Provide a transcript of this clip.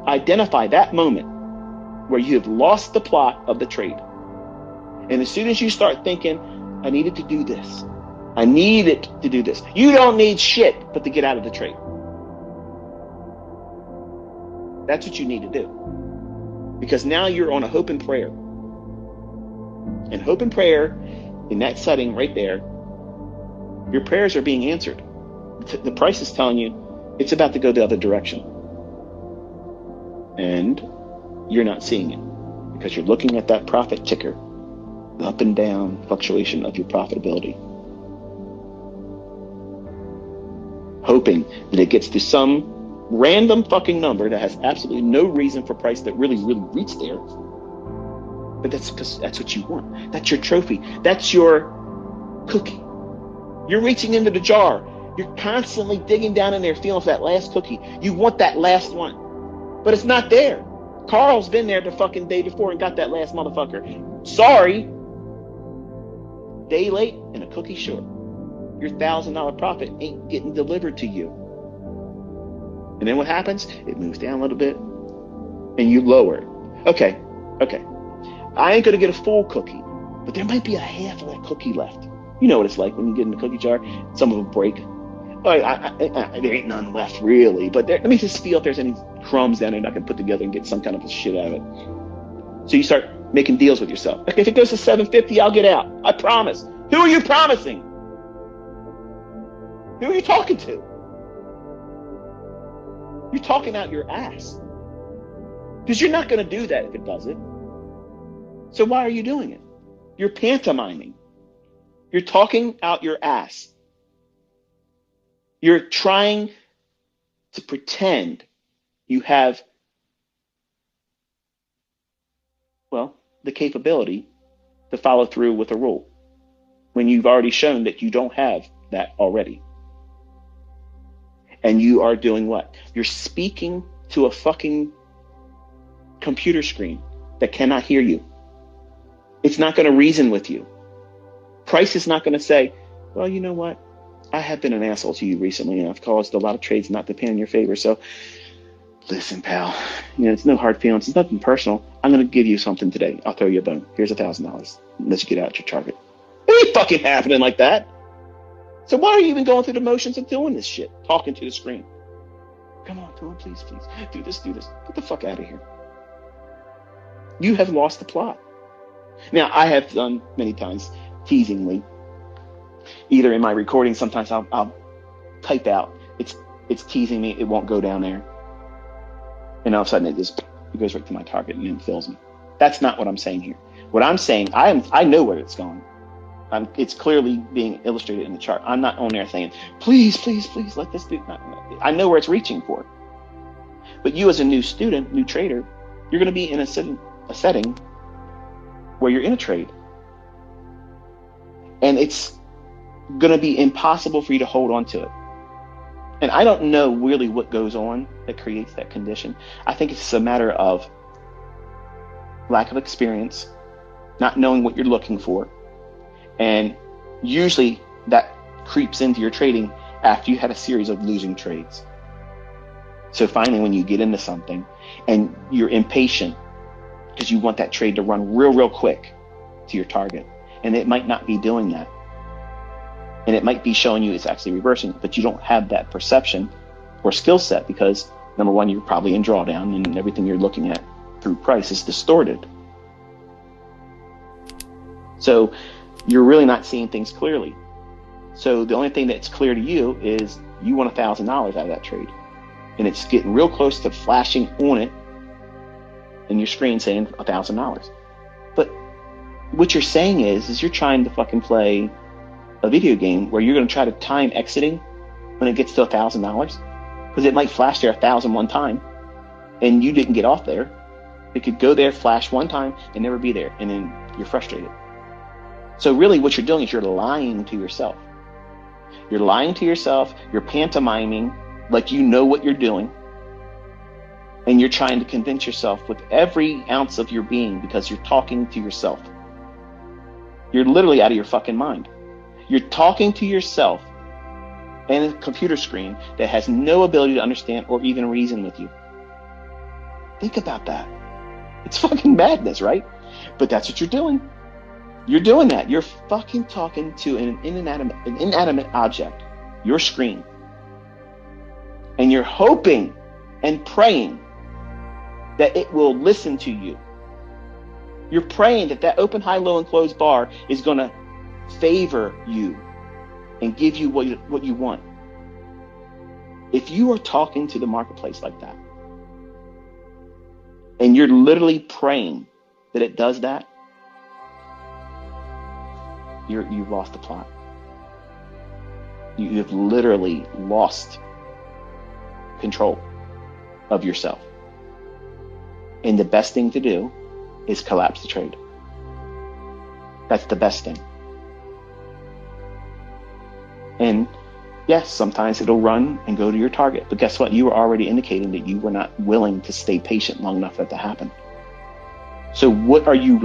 Identify that moment where you have lost the plot of the trade. And as soon as you start thinking, I needed to do this, I needed to do this, you don't need shit but to get out of the trade. That's what you need to do. Because now you're on a hope and prayer. And hope and prayer, in that setting right there, your prayers are being answered. The price is telling you it's about to go the other direction. And you're not seeing it because you're looking at that profit ticker, the up and down fluctuation of your profitability, hoping that it gets to some random fucking number that has absolutely no reason for price that really reached there. But that's because that's what you want. That's your trophy. That's your cookie. You're reaching into the jar. You're constantly digging down in there, feeling for that last cookie. You want that last one, but it's not there. Carl's been there the fucking day before and got that last motherfucker. Sorry. Day late and a cookie short. Your $1,000 profit ain't getting delivered to you. And then what happens? It moves down a little bit and you lower it. Okay. I ain't gonna get a full cookie, but there might be a half of that cookie left. You know what it's like when you get in the cookie jar, some of them break. There ain't none left really, but let me just feel if there's any crumbs down there that I can put together and get some kind of a shit out of it. So you start making deals with yourself. Like if it goes to $7.50, I'll get out. I promise. Who are you promising? Who are you talking to? You're talking out your ass. Because you're not going to do that if it does it. So why are you doing it? You're pantomiming. You're talking out your ass. You're trying to pretend you have, the capability to follow through with a rule when you've already shown that you don't have that already. And you are doing what? You're speaking to a fucking computer screen that cannot hear you. It's not going to reason with you. Price is not going to say, well, you know what? I have been an asshole to you recently and I've caused a lot of trades not to pay in your favor. So listen, pal, it's no hard feelings. It's nothing personal. I'm going to give you something today. I'll throw you a bone. Here's $1,000. Let's get out your target. It ain't fucking happening like that. So why are you even going through the motions of doing this shit? Talking to the screen. Come on, please. Do this. Get the fuck out of here. You have lost the plot. Now, I have done many times, teasingly, either in my recording, sometimes I'll type out, it's teasing me, it won't go down there. And all of a sudden it goes right to my target and it fills me. That's not what I'm saying here. What I'm saying, I know where it's going. It's clearly being illustrated in the chart. I'm not on there saying, please, let this do. I know where it's reaching for. But you as a new student, new trader, you're going to be in a setting where you're in a trade. And it's going to be impossible for you to hold on to it. And I don't know really what goes on that creates that condition. I think it's a matter of lack of experience, not knowing what you're looking for. And usually that creeps into your trading after you had a series of losing trades. So finally, when you get into something and you're impatient because you want that trade to run real quick to your target, and it might not be doing that. And it might be showing you it's actually reversing, but you don't have that perception or skill set because, number one, you're probably in drawdown and everything you're looking at through price is distorted. So you're really not seeing things clearly. So the only thing that's clear to you is you want $1,000 out of that trade. And it's getting real close to flashing on it in your screen saying $1,000. But what you're saying is you're trying to fucking play a video game where you're going to try to time exiting when it gets to $1,000 because it might flash there 1,000 one time and you didn't get off there. It could go there, flash one time and never be there, and then you're frustrated. So really what you're doing is you're lying to yourself. You're lying to yourself, you're pantomiming like you know what you're doing, and you're trying to convince yourself with every ounce of your being because you're talking to yourself. You're literally out of your fucking mind. You're talking to yourself and a computer screen that has no ability to understand or even reason with you. Think about that. It's fucking madness, right? But that's what you're doing. You're doing that. You're fucking talking to an inanimate object, your screen. And you're hoping and praying that it will listen to you. You're praying that that open, high, low, and closed bar is going to favor you and give you what you want. If you are talking to the marketplace like that, and you're literally praying that it does that, you've lost the plot. You have literally lost control of yourself. And the best thing to do is collapse the trade. That's the best thing. And yes, sometimes it'll run and go to your target. But guess what? You were already indicating that you were not willing to stay patient long enough for that to happen. So what are you